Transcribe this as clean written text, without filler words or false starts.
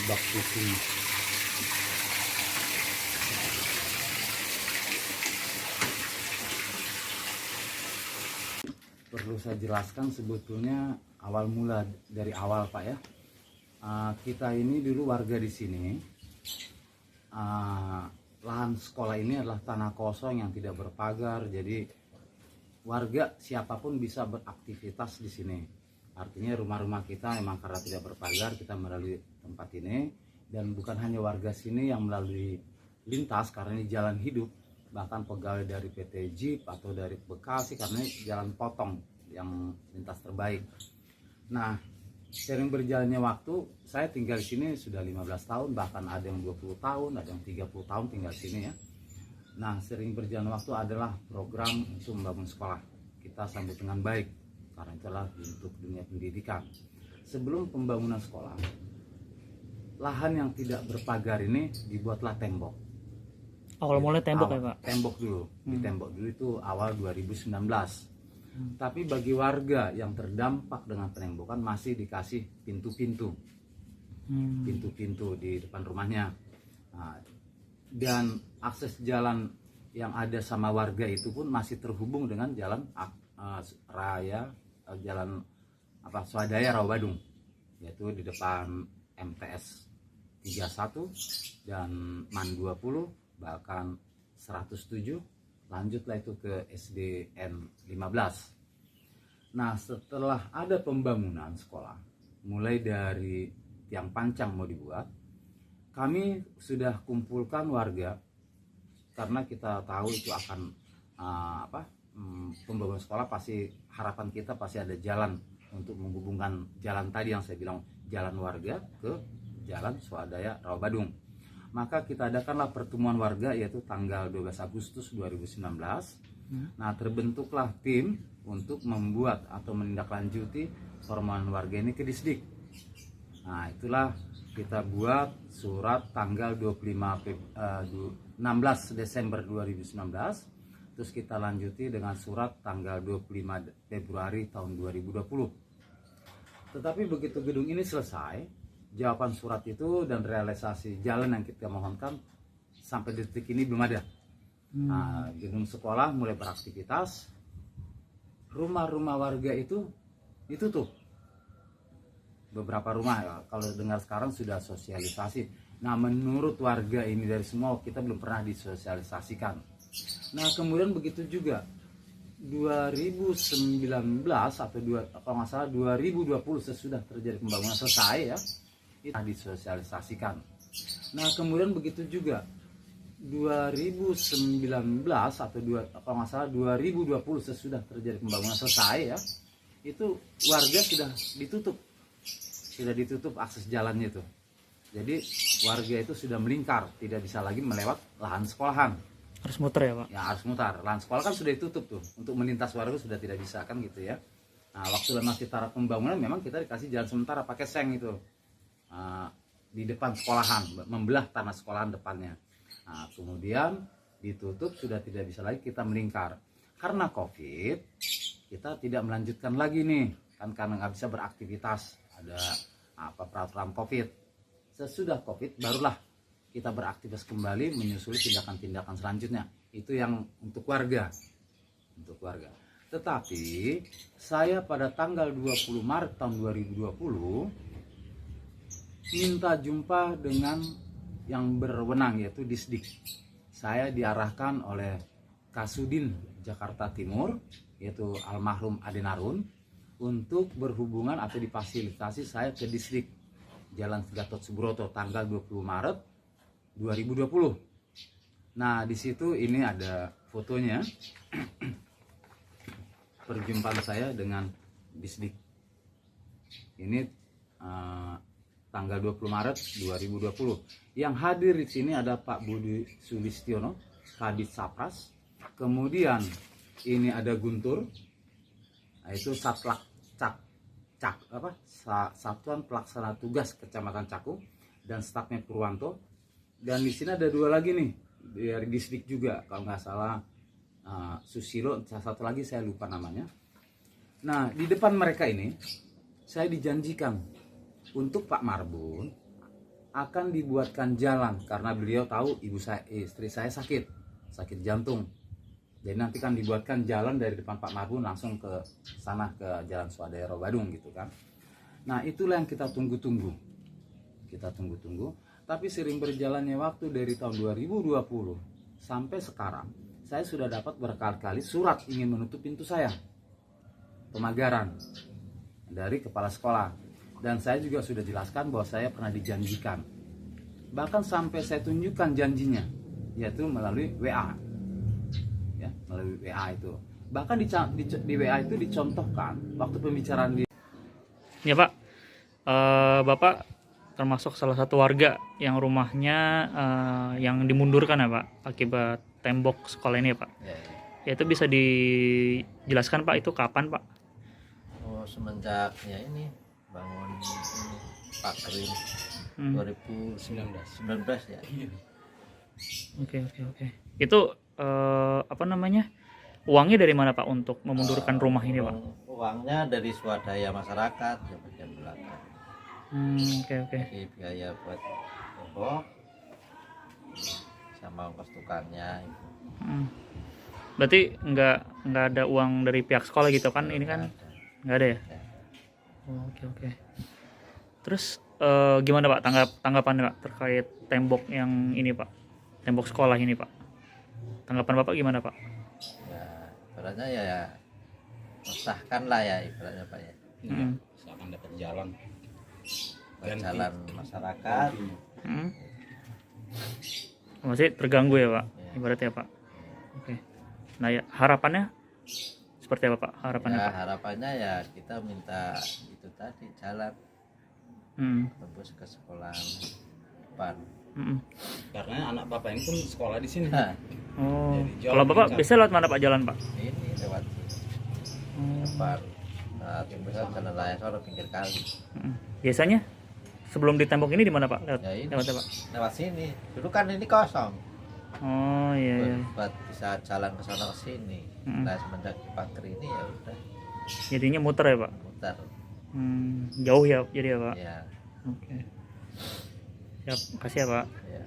bak suci. Perlu saya jelaskan sebetulnya awal mula dari awal Pak ya. Kita ini dulu warga di sini. Lahan sekolah ini adalah tanah kosong yang tidak berpagar, jadi warga siapapun bisa beraktivitas di sini. Artinya rumah-rumah kita memang karena tidak berpagar, kita melalui tempat ini. Dan bukan hanya warga sini yang melalui lintas karena ini jalan hidup, bahkan pegawai dari PT Jeep atau dari Bekasi karena ini jalan potong yang lintas terbaik. Nah, sering berjalannya waktu, saya tinggal di sini sudah 15 tahun, bahkan ada yang 20 tahun, ada yang 30 tahun tinggal di sini ya. Nah, sering berjalan waktu adalah program untuk membangun sekolah. Kita sambut dengan baik karena itulah untuk dunia pendidikan. Sebelum pembangunan sekolah, lahan yang tidak berpagar ini dibuatlah tembok. Awal mulai tembok ya Pak? Tembok dulu, di tembok dulu itu awal 2019. Tapi bagi warga yang terdampak dengan penembokan masih dikasih pintu-pintu, pintu-pintu di depan rumahnya. Nah, dan akses jalan yang ada sama warga itu pun masih terhubung dengan jalan raya, jalan Swadaya Rawabadung, yaitu di depan MTS 31 dan MAN 20 bahkan 107, lanjutlah itu ke SDN 15. Nah, setelah ada pembangunan sekolah, mulai dari tiang pancang mau dibuat, kami sudah kumpulkan warga karena kita tahu itu akan pembangunan sekolah, pasti harapan kita pasti ada jalan untuk menghubungkan jalan tadi yang saya bilang, jalan warga ke jalan Swadaya Rawabadung. Maka kita adakanlah pertemuan warga yaitu tanggal 12 Agustus 2019. Nah, terbentuklah tim untuk membuat atau menindaklanjuti permohonan warga ini ke Disdik. Nah, itulah kita buat surat tanggal 16 Desember 2019. Terus kita lanjuti dengan surat tanggal 25 Februari tahun 2020. Tetapi begitu gedung ini selesai, jawaban surat itu dan realisasi jalan yang kita mohonkan sampai detik ini belum ada. Nah, gedung sekolah mulai beraktivitas, rumah-rumah warga itu ditutup. Beberapa rumah ya, kalau dengar sekarang sudah sosialisasi. Nah, menurut warga ini dari semua kita belum pernah disosialisasikan. Nah, kemudian begitu juga 2019 atau kalau nggak salah 2020 sesudah terjadi pembangunan selesai ya, itu disosialisasikan. Nah, kemudian begitu juga 2019 atau kalau nggak salah 2020 sesudah terjadi pembangunan selesai ya, itu warga sudah ditutup akses jalannya itu. Jadi warga itu sudah melingkar, tidak bisa lagi melewat lahan sekolahan. Harus muter ya Pak? Ya, harus mutar. Lahan sekolah kan sudah ditutup tuh, untuk melintas warga sudah tidak bisa kan gitu ya. Nah, waktu masih taraf pembangunan memang kita dikasih jalan sementara pakai seng itu. Di depan sekolahan, membelah tanah sekolahan depannya. Nah, kemudian ditutup, sudah tidak bisa lagi kita melingkar. Karena COVID, kita tidak melanjutkan lagi nih, kan karena nggak bisa beraktivitas, ada peraturan COVID. Sesudah COVID, barulah kita beraktivitas kembali menyusuli tindakan-tindakan selanjutnya. Itu yang untuk warga. Tetapi saya pada tanggal 20 Maret tahun 2020 minta jumpa dengan yang berwenang yaitu Disdik. Saya diarahkan oleh Kasudin Jakarta Timur yaitu almarhum Adenarun untuk berhubungan atau difasilitasi saya ke Disdik Jalan Gatot Subroto tanggal 20 Maret 2020. Nah, di situ ini ada fotonya. Perjumpaan saya dengan Disdik. Ini tanggal 20 Maret 2020. Yang hadir di sini ada Pak Budi Sulistiono, Kadis Sapras. Kemudian ini ada Guntur, itu Satuan Pelaksana Tugas Kecamatan Cakung dan stafnya Purwanto. Dan di sini ada dua lagi nih dari Disdik juga, kalau nggak salah Susilo, satu lagi saya lupa namanya. Nah, di depan mereka ini saya dijanjikan untuk Pak Marbun akan dibuatkan jalan karena beliau tahu istri saya sakit jantung. Jadi nanti kan dibuatkan jalan dari depan Pak Marbun langsung ke sana ke Jalan Swadaya Badung gitu kan. Nah, itulah yang kita tunggu-tunggu. Tapi sering berjalannya waktu dari tahun 2020 sampai sekarang, saya sudah dapat berkali-kali surat ingin menutup pintu saya. Pemagaran dari kepala sekolah. Dan saya juga sudah jelaskan bahwa saya pernah dijanjikan. Bahkan sampai saya tunjukkan janjinya, yaitu melalui WA. Ya, melalui WA itu. Bahkan di WA itu dicontohkan waktu pembicaraan di... Ya Pak, Bapak termasuk salah satu warga yang rumahnya yang dimundurkan ya Pak, akibat tembok sekolah ini ya Pak. Ya, Ya itu bisa dijelaskan Pak, itu kapan Pak? oh semenjak ya ini bangun ini Pakrin 2019 ya. Oke. Itu apa namanya? Uangnya dari mana Pak untuk memundurkan rumah ini Pak? Uangnya dari swadaya masyarakat ya bagian belakang. Oke. Jadi biaya buat tembok sama ongkos tukarnya itu. Berarti nggak ada uang dari pihak sekolah gitu kan? Ini kan nggak ada ya? Ya. Oke. Terus gimana Pak tanggapannya Pak terkait tembok yang ini Pak? Tembok sekolah ini Pak? Tanggapan Bapak gimana Pak? Ya ibaratnya ya mensahkan lah ya ibaratnya Pak ya. Seakan dapat jalan. Jalan masyarakat. Masih terganggu ya Pak? Ya. Ibaratnya Pak? Oke. Nah ya harapannya seperti apa Pak? Harapannya Ya Pak? harapannya ya kita minta itu tadi jalan tembus ke sekolah depan. Karena anak bapak ini pun sekolah di sini. Nah, Oh, Jadi jauh kalau Bapak lebih biasa lewat mana Pak jalan Pak? ini lewat depan. Nah, timbulnya jalan raya soal pinggir kali. Biasanya sebelum di tembok ini di mana Pak? Ya ini Lewat Pak? lewat sini. Dulu kan ini kosong. Oh iya. Buat bisa jalan ke sana ke sini. Nah, semenjak dipakai ini ya udah Jadinya muter ya Pak? muter. Jauh ya jadi ya Pak? Ya. Oke. Siap, makasih ya Pak. Ya.